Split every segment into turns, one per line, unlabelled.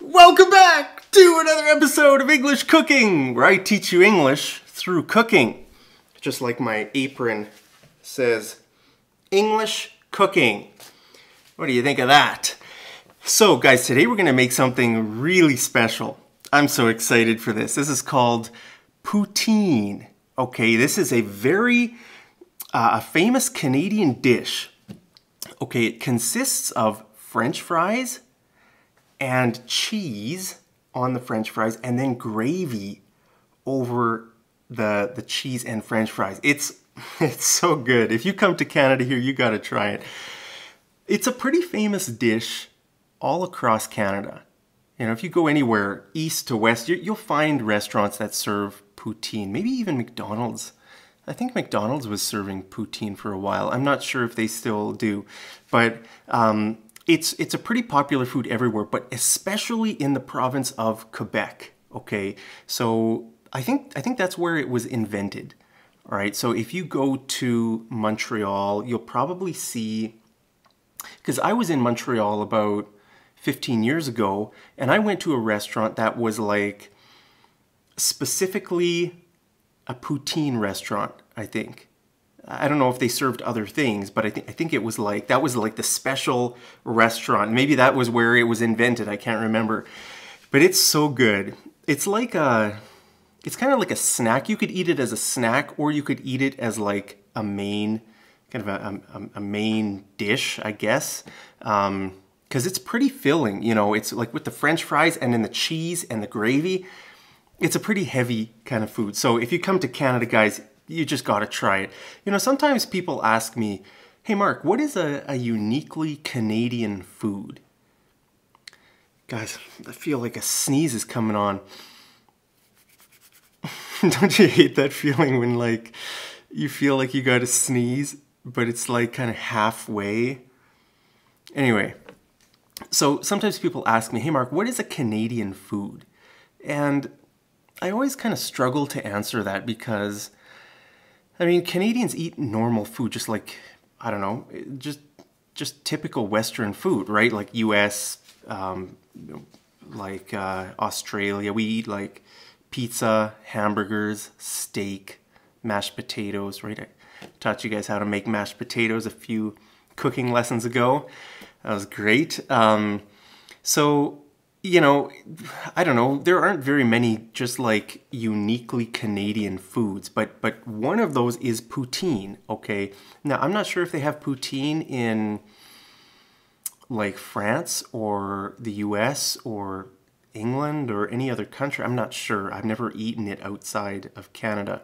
Welcome back to another episode of English Cooking, where I teach you English through cooking. Just like my apron says, English Cooking. What do you think of that? So guys, today we're going to make something really special. I'm so excited for this. This is called poutine. Okay, this is a very famous Canadian dish. Okay, it consists of French fries and cheese on the French fries, and then gravy over the cheese and French fries. It's so good. If you come to Canada here, you gotta try it. It's a pretty famous dish all across Canada. You know, if you go anywhere east to west, you'll find restaurants that serve poutine. Maybe even McDonald's. I think McDonald's was serving poutine for a while. I'm not sure if they still do, but it's a pretty popular food everywhere, but especially in the province of Quebec. Okay, so I think that's where it was invented. All right, so if you go to Montreal, you'll probably see, because I was in Montreal about 15 years ago, and I went to a restaurant that was like specifically a poutine restaurant, I think. I don't know if they served other things, but I think it was like, that was like the special restaurant. Maybe that was where it was invented, I can't remember. But it's so good. It's like it's kind of like a snack. You could eat it as a snack, or you could eat it as like a main, kind of a main dish, I guess. Because it's pretty filling, you know, it's like with the French fries and then the cheese and the gravy. It's a pretty heavy kind of food. So if you come to Canada, guys, you just gotta try it. You know, sometimes people ask me, hey Mark, what is a uniquely Canadian food? Guys, I feel like a sneeze is coming on. Don't you hate that feeling when like you feel like you gotta sneeze, but it's like kind of halfway? Anyway, so sometimes people ask me, hey Mark, what is a Canadian food? And I always kind of struggle to answer that because, I mean, Canadians eat normal food, just like, I don't know, just typical Western food, right? Like US, like Australia, we eat like pizza, hamburgers, steak, mashed potatoes, right? I taught you guys how to make mashed potatoes a few cooking lessons ago. That was great. So, you know, I don't know, there aren't very many just like uniquely Canadian foods, but one of those is poutine, okay? Now, I'm not sure if they have poutine in like France or the US or England or any other country. I'm not sure. I've never eaten it outside of Canada.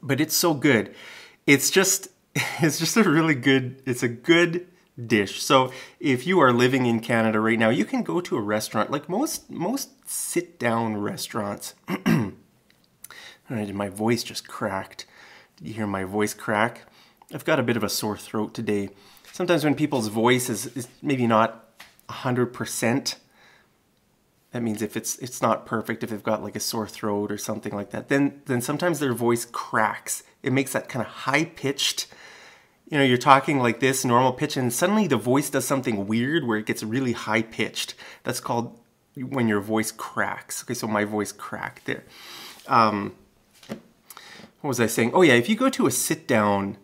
But it's so good. It's just a really good, it's a good dish. So if you are living in Canada right now, you can go to a restaurant, like most sit-down restaurants. My voice just cracked. Did you hear my voice crack? I've got a bit of a sore throat today. Sometimes when people's voice is maybe not 100%, that means if it's not perfect, if they've got like a sore throat or something like that, then sometimes their voice cracks. It makes that kind of high-pitched, you know, you're talking like this, normal pitch, and suddenly the voice does something weird where it gets really high-pitched. That's called when your voice cracks. Okay, so my voice cracked there. What was I saying? Oh yeah, if you go to a sit-down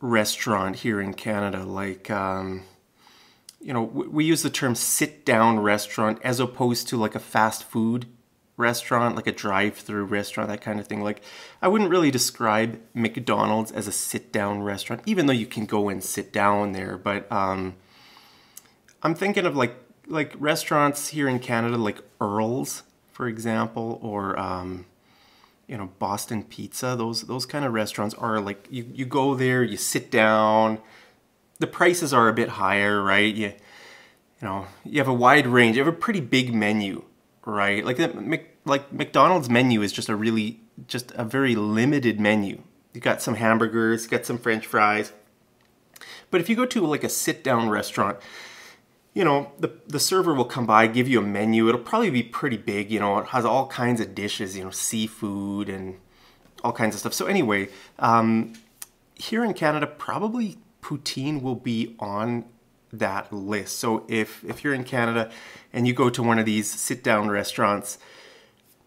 restaurant here in Canada, like, you know, we use the term sit-down restaurant as opposed to like a fast food restaurant, like a drive-through restaurant, that kind of thing. Like, I wouldn't really describe McDonald's as a sit-down restaurant, even though you can go and sit down there. But I'm thinking of like restaurants here in Canada, like Earl's, for example, or you know, Boston Pizza. Those kind of restaurants are like, you go there, you sit down. The prices are a bit higher, right? You know, you have a wide range. You have a pretty big menu, right? Like McDonald's menu is just a very limited menu. You got some hamburgers, you got some French fries. But if you go to like a sit-down restaurant, you know, the server will come by, give you a menu. It'll probably be pretty big, you know, it has all kinds of dishes, you know, seafood and all kinds of stuff. So anyway, here in Canada, probably poutine will be on that list. So if you're in Canada and you go to one of these sit-down restaurants,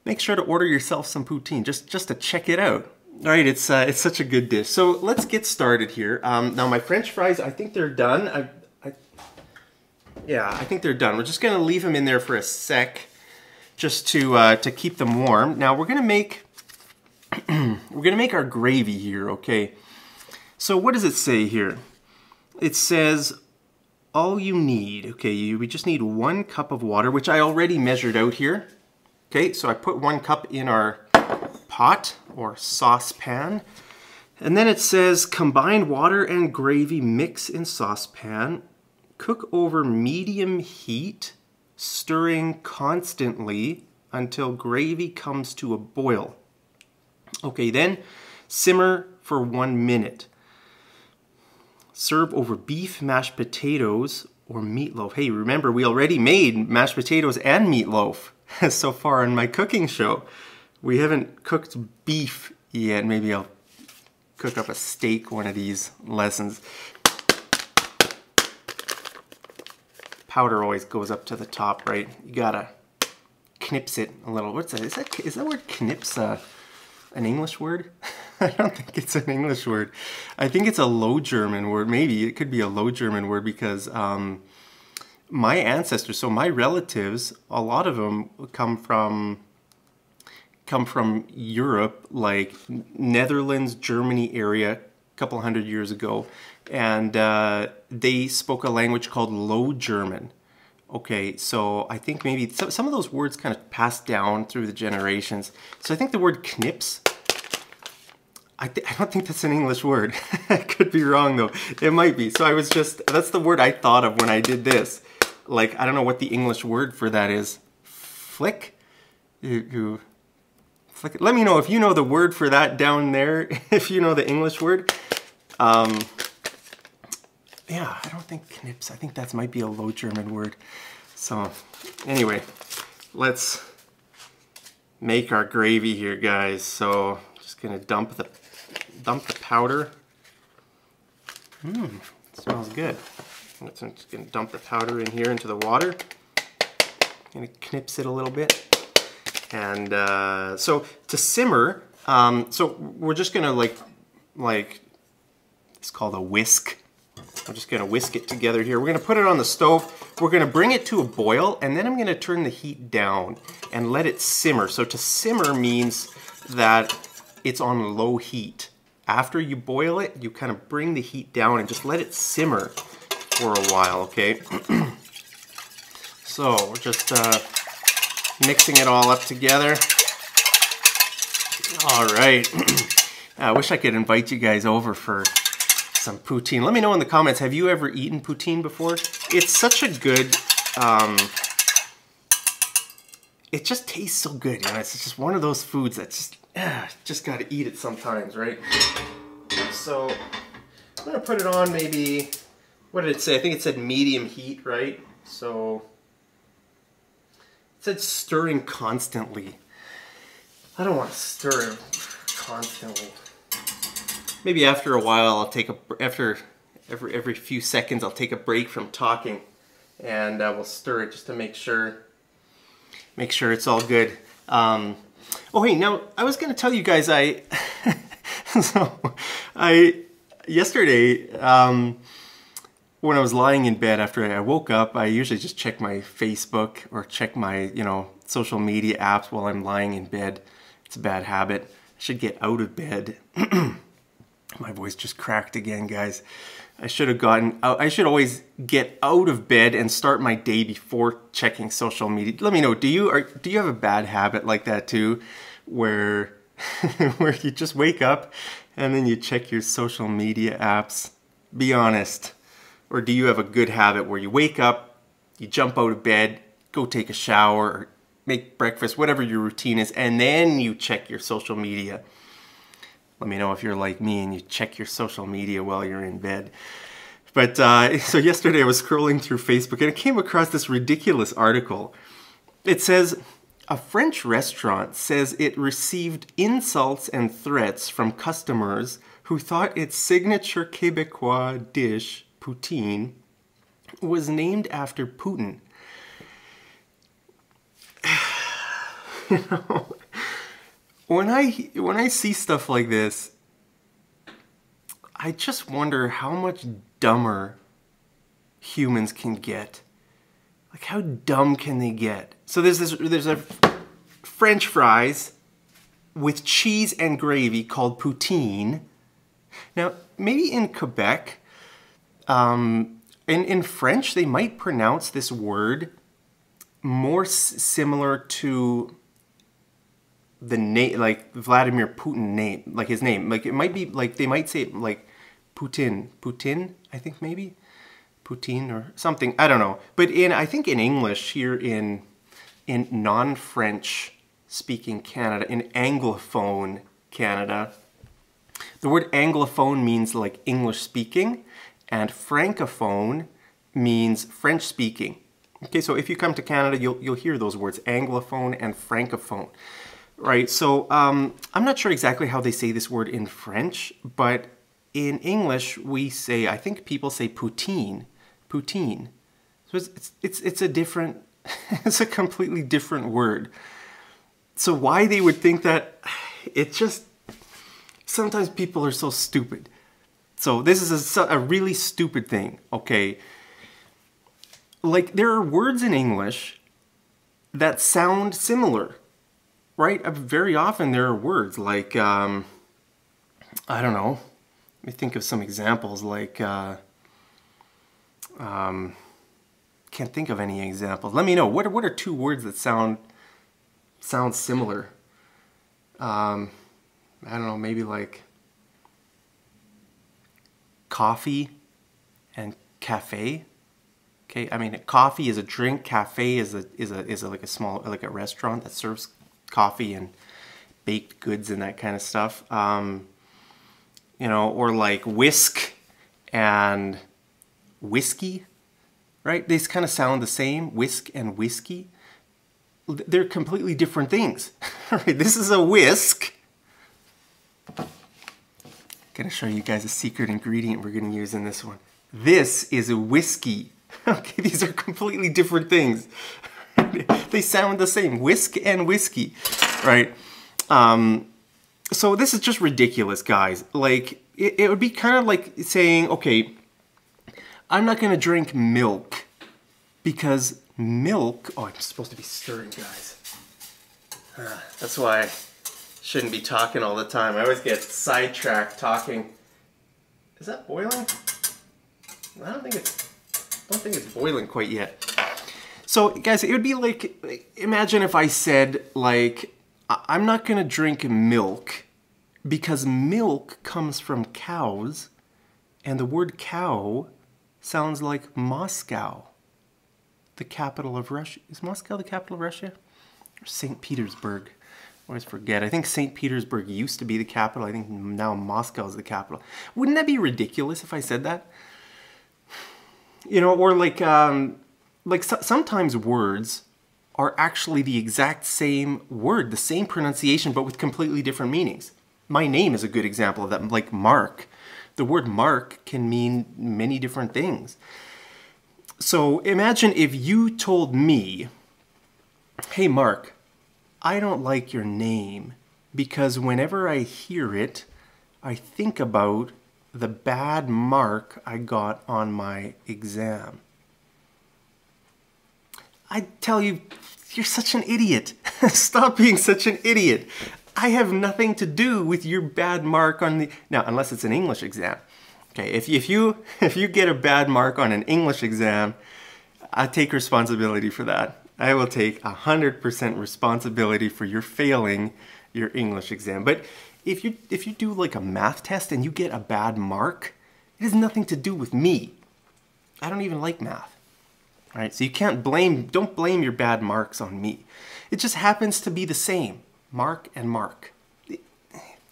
make sure to order yourself some poutine just to check it out. All right, it's such a good dish. So let's get started here. Now my French fries, I think they're done. Yeah, I think they're done. We're just gonna leave them in there for a sec, just to keep them warm. Now we're gonna make our gravy here. Okay. So what does it say here? It says all you need. Okay, we just need 1 cup of water, which I already measured out here. Okay, so I put 1 cup in our pot or saucepan. And then it says combine water and gravy, mix in saucepan, cook over medium heat, stirring constantly until gravy comes to a boil. Okay, then simmer for 1 minute. Serve over beef, mashed potatoes, or meatloaf. Hey, remember we already made mashed potatoes and meatloaf so far on my cooking show. We haven't cooked beef yet. Maybe I'll cook up a steak one of these lessons. Powder always goes up to the top, right? You gotta knips it a little. What's that? Is that word knips an English word? I don't think it's an English word. I think it's a Low German word. Maybe it could be a Low German word because my ancestors, so my relatives, a lot of them come from Europe, like Netherlands, Germany area, a couple hundred years ago, and they spoke a language called Low German. Okay, so I think maybe some of those words kind of passed down through the generations. So I think the word knips, I don't think that's an English word. I could be wrong though. It might be. So that's the word I thought of when I did this. Like, I don't know what the English word for that is. Flick? You flick it. Let me know if you know the word for that down there, if you know the English word. Yeah, I don't think knips. I think that might be a Low German word. So, anyway, let's make our gravy here, guys. So, just gonna dump the powder. Smells good. I'm just gonna dump the powder in here into the water. Gonna knips it a little bit. And so to simmer, so we're just gonna like it's called a whisk. I'm just gonna whisk it together here. We're gonna put it on the stove. We're gonna bring it to a boil, and then I'm gonna turn the heat down and let it simmer. So to simmer means that it's on low heat. After you boil it, you kind of bring the heat down and just let it simmer for a while, okay? So we're just mixing it all up together. All right. I wish I could invite you guys over for some poutine. Let me know in the comments, have you ever eaten poutine before? It's such a good, it just tastes so good, you know? It's just one of those foods that's just gotta eat it sometimes, right? So I'm gonna put it on maybe, what did it say? I think it said medium heat, right? So it said stirring constantly. I don't want to stir it constantly. Maybe after a while I'll take every few seconds I'll take a break from talking, and we'll stir it just to make sure it's all good. Oh hey, now I was gonna tell you guys yesterday when I was lying in bed after I woke up, I usually just check my Facebook or check my social media apps while I'm lying in bed. It's a bad habit. I should get out of bed. My voice just cracked again, guys. I should have gotten out. I should always get out of bed and start my day before checking social media. Let me know, do you have a bad habit like that too, where where you just wake up and then you check your social media apps? Be honest. Or do you have a good habit where you wake up, you jump out of bed, go take a shower, or make breakfast, whatever your routine is, and then you check your social media? Let me know if you're like me and you check your social media while you're in bed. But so yesterday I was scrolling through Facebook and I came across this ridiculous article. It says, a French restaurant says it received insults and threats from customers who thought its signature Québécois dish, poutine, was named after Putin. When I see stuff like this, I just wonder how much dumber humans can get. Like, how dumb can they get? So there's a French fries with cheese and gravy called poutine. Now, maybe in Quebec, in French, they might pronounce this word more similar to the name, like Vladimir Putin name, like his name. Like, it might be like, they might say like Poutine, I think maybe. Poutine or something, I don't know. But I think in English here in non-French speaking Canada, in Anglophone Canada, the word Anglophone means like English speaking, and Francophone means French speaking. Okay, so if you come to Canada, you'll hear those words, Anglophone and Francophone, right? So I'm not sure exactly how they say this word in French, but in English we say, I think people say poutine. Poutine. So it's a different, it's a completely different word. So why they would think that, it just, sometimes people are so stupid. So this is a really stupid thing, okay? Like, there are words in English that sound similar, right? Very often there are words like, I don't know, let me think of some examples, like, can't think of any examples. Let me know, what are two words that sound similar? I don't know, maybe like coffee and cafe. Okay, I mean, coffee is a drink, cafe is like a small, like a restaurant that serves coffee and baked goods and that kind of stuff. You know, or like whisk and whiskey, right? They kind of sound the same, whisk and whiskey. They're completely different things. Right? This is a whisk. Gonna show you guys a secret ingredient we're gonna use in this one. This is a whiskey. Okay, these are completely different things. They sound the same, whisk and whiskey, right? So this is just ridiculous, guys. Like, it would be kind of like saying, okay, I'm not gonna drink milk because milk, oh, I'm supposed to be stirring, guys. That's why I shouldn't be talking all the time. I always get sidetracked talking. Is that boiling? I don't think it's boiling quite yet. So guys, it would be like, imagine if I said, like, I'm not gonna drink milk because milk comes from cows, and the word cow sounds like Moscow, the capital of Russia. Is Moscow the capital of Russia? Or St. Petersburg? I always forget. I think St. Petersburg used to be the capital. I think now Moscow is the capital. Wouldn't that be ridiculous if I said that? You know, or like sometimes words are actually the exact same word, the same pronunciation, but with completely different meanings. My name is a good example of that, like Mark. The word Mark can mean many different things. So imagine if you told me, hey Mark, I don't like your name because whenever I hear it, I think about the bad mark I got on my exam. I tell you, you're such an idiot. Stop being such an idiot. I have nothing to do with your bad mark on the... Now, unless it's an English exam. Okay, if you get a bad mark on an English exam, I take responsibility for that. I will take 100% responsibility for your failing your English exam. But if you do like a math test and you get a bad mark, it has nothing to do with me. I don't even like math. All right, so you don't blame your bad marks on me. It just happens to be the same, mark and mark.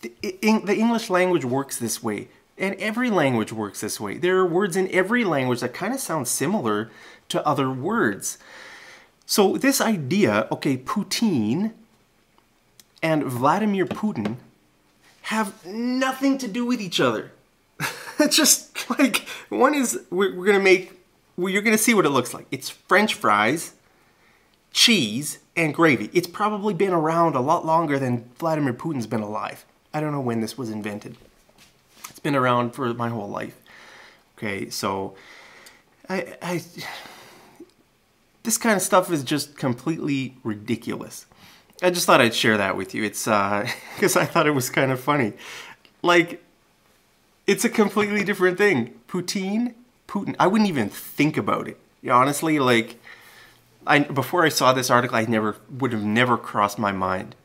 The English language works this way, and every language works this way. There are words in every language that kind of sound similar to other words. So this idea, okay, poutine and Vladimir Putin have nothing to do with each other. It's just like, one is, we're gonna make well, you're gonna see what it looks like. It's French fries, cheese, and gravy. It's probably been around a lot longer than Vladimir Putin's been alive. I don't know when this was invented. It's been around for my whole life. Okay, so this kind of stuff is just completely ridiculous. I just thought I'd share that with you. It's because I thought it was kind of funny. Like, it's a completely different thing. Poutine, I wouldn't even think about it. Honestly, like, before I saw this article, would have never crossed my mind.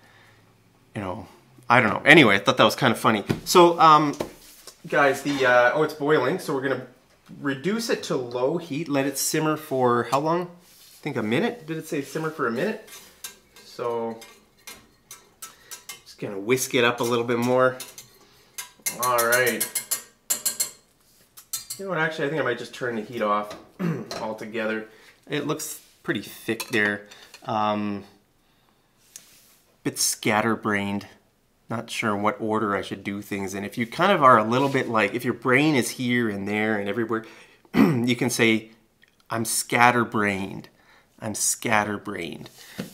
You know, I don't know. Anyway, I thought that was kind of funny. So, guys, oh, it's boiling. So we're gonna reduce it to low heat. Let it simmer for how long? I think a minute. Did it say simmer for a minute? So, just gonna whisk it up a little bit more. All right. You know what? Actually, I think I might just turn the heat off altogether. It looks pretty thick there. Bit scatterbrained. Not sure what order I should do things in. If you kind of are a little bit like, if your brain is here and there and everywhere, you can say, I'm scatterbrained. I'm scatterbrained.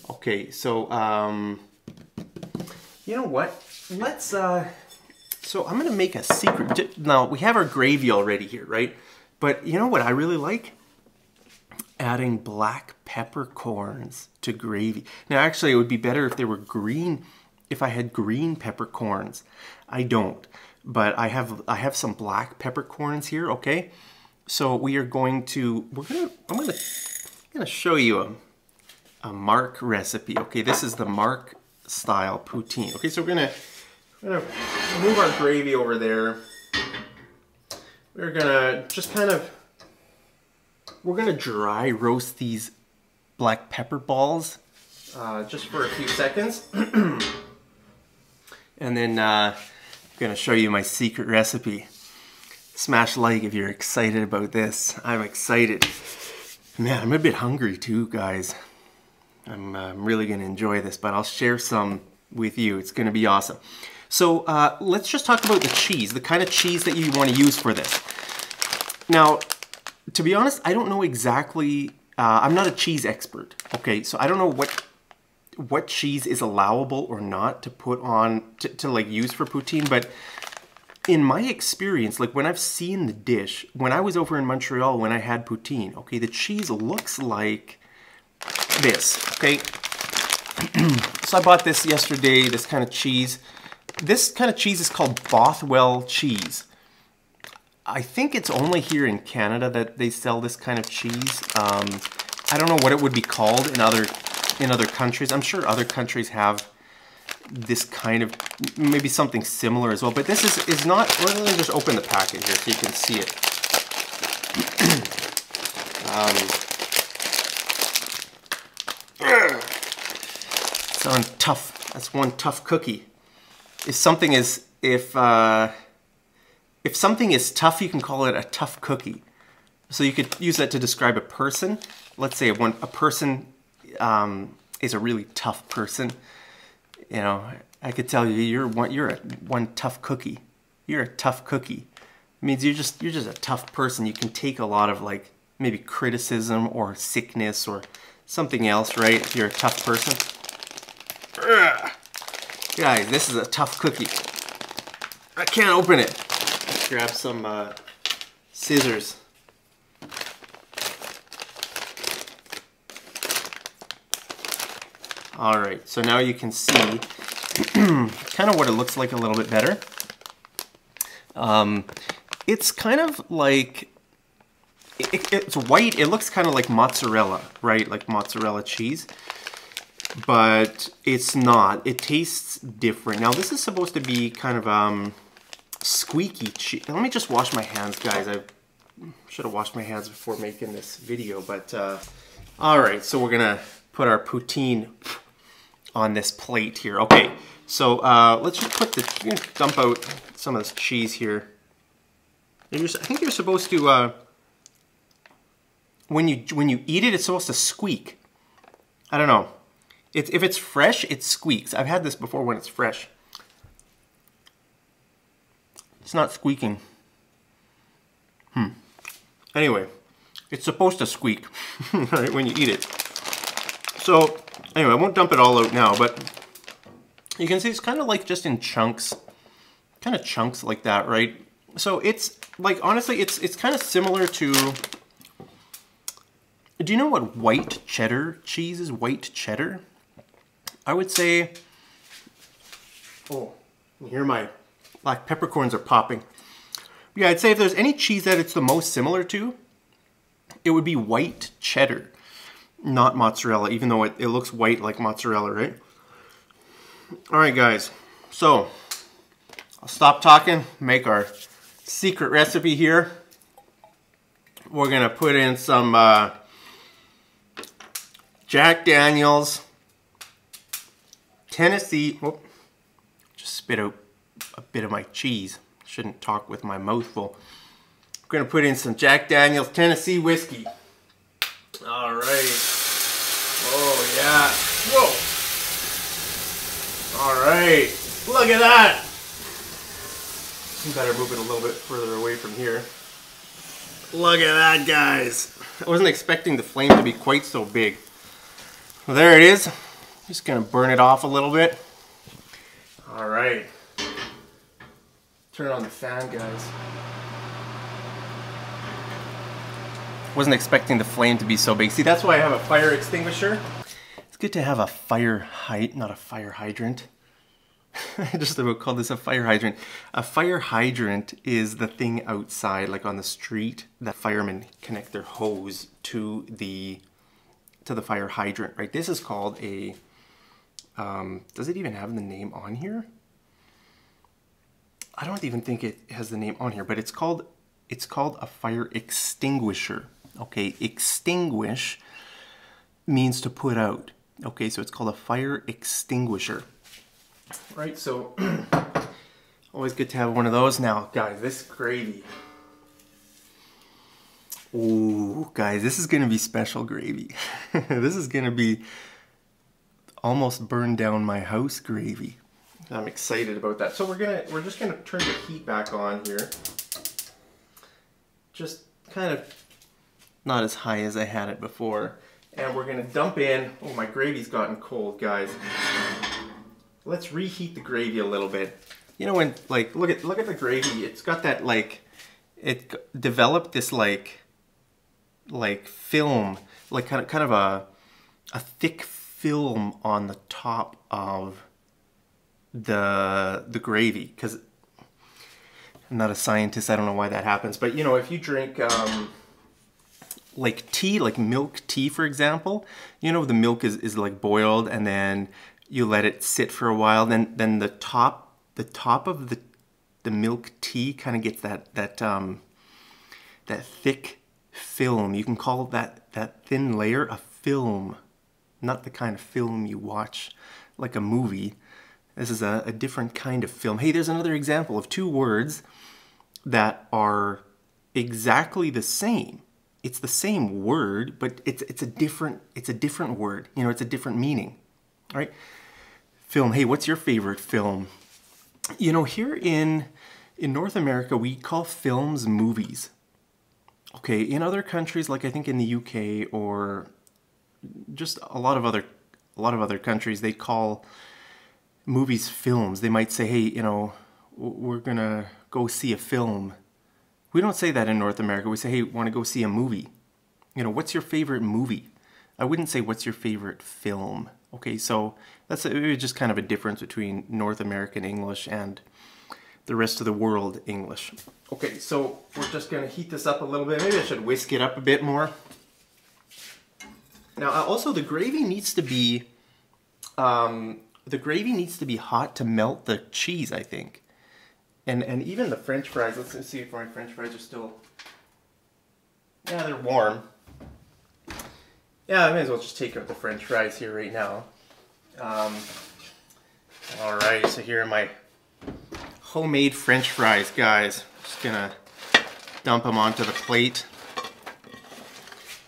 Okay, so, you know what? Let's, so I'm gonna make a secret. Now, we have our gravy already here, right? But you know what I really like? Adding black peppercorns to gravy. Now, actually, it would be better if they were green, if I had green peppercorns. I don't, but I have some black peppercorns here, okay? So we are going to, I'm gonna show you a Mark recipe. Okay, this is the Mark style poutine. Okay, so we're gonna move our gravy over there. We're gonna just kind of, we're gonna dry roast these black pepper balls just for a few seconds. And then I'm gonna show you my secret recipe. Smash like if you're excited about this. I'm excited. Man, I'm a bit hungry too, guys. I'm really gonna enjoy this, but I'll share some with you. It's gonna be awesome. So let's just talk about the cheese, the kind of cheese that you wanna use for this. Now, to be honest, I don't know exactly, I'm not a cheese expert, okay? So I don't know what cheese is allowable or not to put on, to like use for poutine, but in my experience, like when I've seen the dish, when I was over in Montreal when I had poutine, okay, the cheese looks like this, okay? So I bought this yesterday, this kind of cheese. This kind of cheese is called Bothwell cheese. I think it's only here in Canada that they sell this kind of cheese. I don't know what it would be called in other countries. I'm sure other countries have this kind of, maybe something similar as well, but this is not, let me just open the packet here so you can see it. It's tough. That's one tough cookie. If something is tough, you can call it a tough cookie. So you could use that to describe a person. Let's say a person is a really tough person. You know, I could tell you you're one tough cookie. You're a tough cookie. It means you're just a tough person. You can take a lot of like maybe criticism or sickness or something else, right? If you're a tough person. Ugh. Guys, this is a tough cookie. I can't open it. Let's grab some scissors. All right, so now you can see kind of what it looks like a little bit better. It's kind of like, it's white. It looks kind of like mozzarella, right? Like mozzarella cheese, but it's not. It tastes different. Now this is supposed to be kind of squeaky cheese. Let me just wash my hands, guys. I should have washed my hands before making this video, but all right, so we're gonna put our poutine on this plate here. Okay, so let's just put dump out some of this cheese here. I think you're supposed to, when you eat it, it's supposed to squeak. I don't know. If it's fresh, it squeaks. I've had this before when it's fresh. It's not squeaking. Anyway, It's supposed to squeak, right, when you eat it. So, anyway, I won't dump it all out now, but you can see it's kind of like just in chunks. Kind of chunks like that, right? So it's, like, honestly, it's kind of similar to... Do you know what white cheddar cheese is? White cheddar? I would say... Oh, here my black peppercorns are popping. Yeah, I'd say if there's any cheese that it's the most similar to, it would be white cheddar, not mozzarella, even though it looks white like mozzarella, right? All right, guys, so I'll stop talking, make our secret recipe here. We're gonna put in some Jack Daniels, Tennessee, whoop, just spit out a bit of my cheese. Shouldn't talk with my mouth full. We're gonna put in some Jack Daniels Tennessee whiskey. All right. Oh yeah. Whoa. All right. Look at that. Better move it a little bit further away from here. Look at that, guys. I wasn't expecting the flame to be quite so big. Well, there it is. Just gonna burn it off a little bit. All right. Turn on the fan, guys. Wasn't expecting the flame to be so big. See, that's why I have a fire extinguisher. It's good to have a not a fire hydrant. I just about called this a fire hydrant. A fire hydrant is the thing outside, like on the street, that firemen connect their hose to the fire hydrant, right? This is called a, does it even have the name on here? I don't even think it has the name on here, but it's called a fire extinguisher. Okay, extinguish means to put out. Okay, so it's called a fire extinguisher. Right, so always good to have one of those. Now, guys, this gravy. Ooh, guys, this is gonna be special gravy. This is gonna be almost burned down my house gravy. I'm excited about that. So we're just gonna turn the heat back on here. Just kind of not as high as I had it before. And we're gonna dump in, oh, my gravy's gotten cold, guys. Let's reheat the gravy a little bit. You know, when, like, look at the gravy. It's got that, like, it developed this like film, like kind of a thick film on the top of the gravy. Because I'm not a scientist, I don't know why that happens, but you know, if you drink like tea, like milk tea, for example, you know, the milk is like boiled and then you let it sit for a while, then the top of the milk tea kind of gets that thick film. You can call that thin layer a film, not the kind of film you watch like a movie. This is a different kind of film. Hey, there's another example of two words that are exactly the same. It's the same word, but it's a different word. You know, it's a different meaning. All right? Film. Hey, what's your favorite film? You know, here in North America, we call films movies. Okay, in other countries, like I think in the UK or just a lot of other countries, they call movies films. They might say, hey, you know, we're gonna go see a film. We don't say that in North America. We say, hey, want to go see a movie? You know, what's your favorite movie? I wouldn't say what's your favorite film. Okay, so that's just kind of a difference between North American English and the rest of the world English. Okay, so we're just gonna heat this up a little bit. Maybe I should whisk it up a bit more. Now, also the gravy needs to be hot to melt the cheese, I think. And even the French fries, let's see if my French fries are still, yeah, they're warm. Yeah, I may as well just take out the French fries here right now. All right, so here are my homemade French fries, guys. Just gonna dump them onto the plate.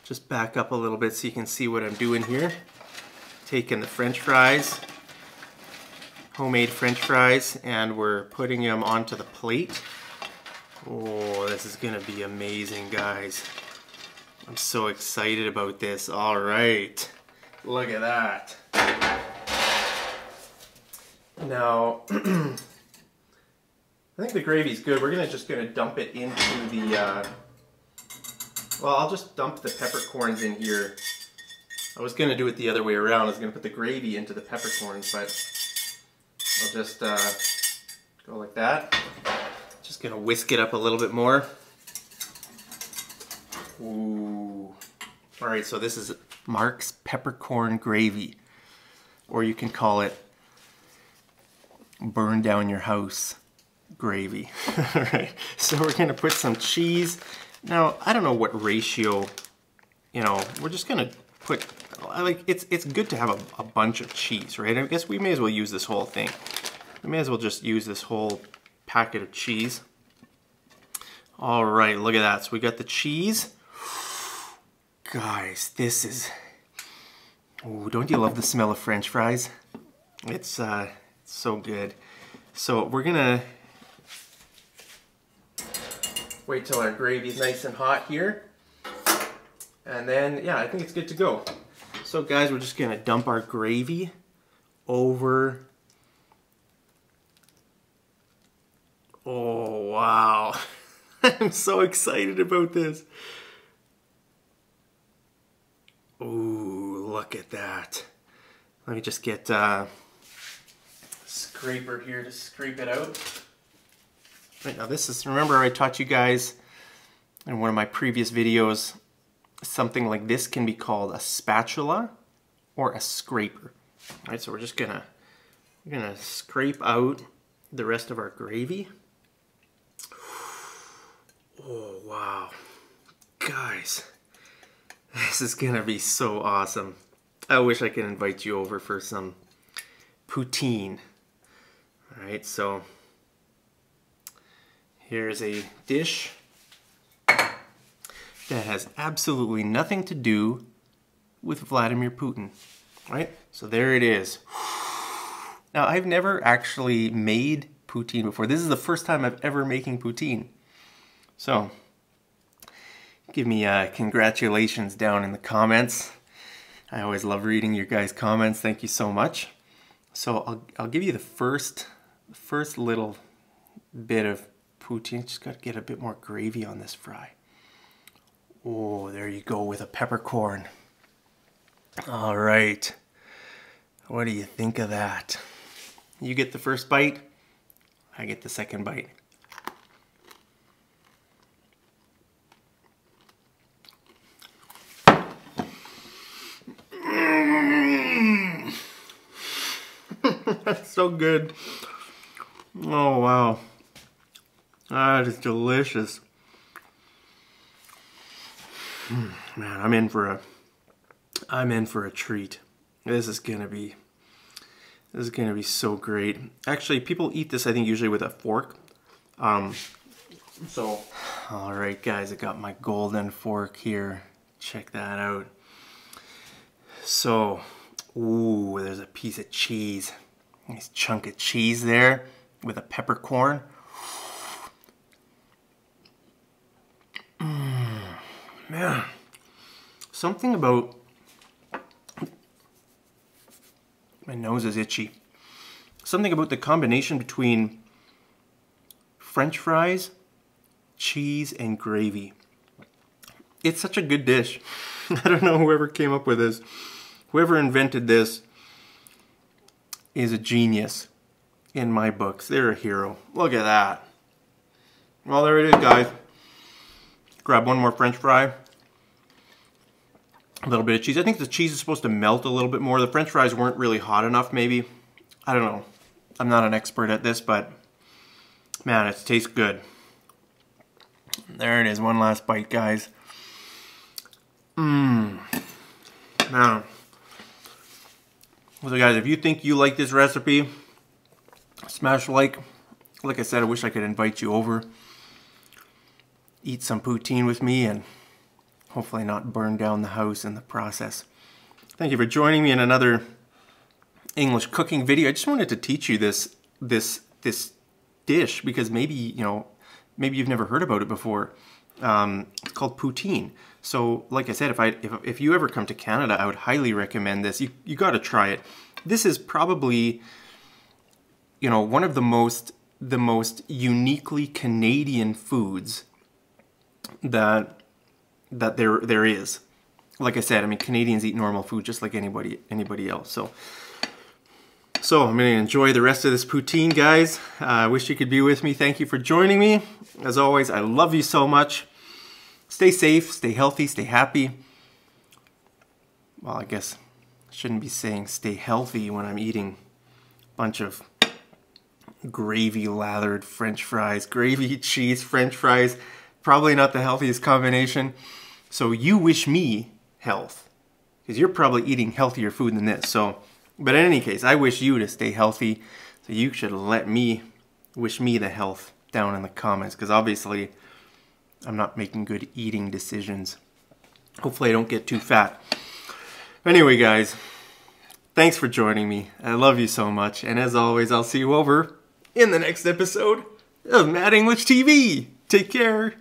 Just back up a little bit so you can see what I'm doing here. Taking the French fries, homemade French fries, and we're putting them onto the plate. Oh, this is gonna be amazing, guys. I'm so excited about this. All right, look at that. Now, I think the gravy's good. We're just gonna dump it into the, well, I'll just dump the peppercorns in here. I was gonna do it the other way around. I was gonna put the gravy into the peppercorns, but I'll just go like that. Just gonna whisk it up a little bit more. Ooh. All right, so this is Mark's peppercorn gravy, or you can call it burn down your house gravy. All right, so we're gonna put some cheese. Now, I don't know what ratio, you know, we're just gonna put, like, it's good to have a bunch of cheese, right? I guess we may as well use this whole thing. We may as well just use this whole packet of cheese. All right, look at that. So we got the cheese. Guys, this is, oh, don't you love the smell of French fries? It's so good. So we're gonna wait till our gravy's nice and hot here. And then, yeah, I think it's good to go. So guys, we're just gonna dump our gravy over. Oh, wow. I'm so excited about this. Ooh, look at that. Let me just get a scraper here to scrape it out. Right, now this is, remember I taught you guys in one of my previous videos, something like this can be called a spatula or a scraper. All right, so we're gonna scrape out the rest of our gravy. Oh, wow. Guys, this is gonna be so awesome. I wish I could invite you over for some poutine. All right, so here's a dish that has absolutely nothing to do with Vladimir Putin. All right, so there it is. Now, I've never actually made poutine before. This is the first time I've ever making poutine. So, give me congratulations down in the comments. I always love reading your guys' comments. Thank you so much. So I'll give you the first little bit of poutine. Just got to get a bit more gravy on this fry. Oh, there you go with a peppercorn. All right. What do you think of that? You get the first bite. I get the second bite. That's so good. Oh, wow. That is delicious. Man, I'm in for a treat. This is gonna be so great. Actually, people eat this, I think, usually with a fork. So, all right, guys, I got my golden fork here. Check that out. So, ooh, there's a piece of cheese. Nice chunk of cheese there with a peppercorn. Man, something about, my nose is itchy. Something about the combination between French fries, cheese, and gravy. It's such a good dish. I don't know whoever came up with this. Whoever invented this is a genius in my books. They're a hero. Look at that. Well, there it is, guys. Grab one more French fry. A little bit of cheese. I think the cheese is supposed to melt a little bit more. The French fries weren't really hot enough, maybe. I don't know. I'm not an expert at this, but man, it tastes good. There it is. One last bite, guys. Man. So guys, if you think you like this recipe, smash like. Like I said, I wish I could invite you over. Eat some poutine with me and hopefully not burn down the house in the process. Thank you for joining me in another English cooking video. I just wanted to teach you this dish because maybe, you know, maybe you've never heard about it before. It's called poutine. So, like I said, if you ever come to Canada, I would highly recommend this. You got to try it. This is probably, one of the most uniquely Canadian foods that there is. Like I said, I mean, Canadians eat normal food just like anybody else. So I'm going to enjoy the rest of this poutine, guys. I wish you could be with me. Thank you for joining me. As always, I love you so much. Stay safe, stay healthy, stay happy. Well, I guess I shouldn't be saying stay healthy when I'm eating a bunch of gravy-lathered French fries. Gravy, cheese, French fries. Probably not the healthiest combination. So you wish me health, because you're probably eating healthier food than this. But in any case, I wish you to stay healthy, so you should wish me the health down in the comments, because obviously I'm not making good eating decisions. Hopefully I don't get too fat. Anyway, guys, thanks for joining me. I love you so much, and as always, I'll see you over in the next episode of Mad English TV. Take care.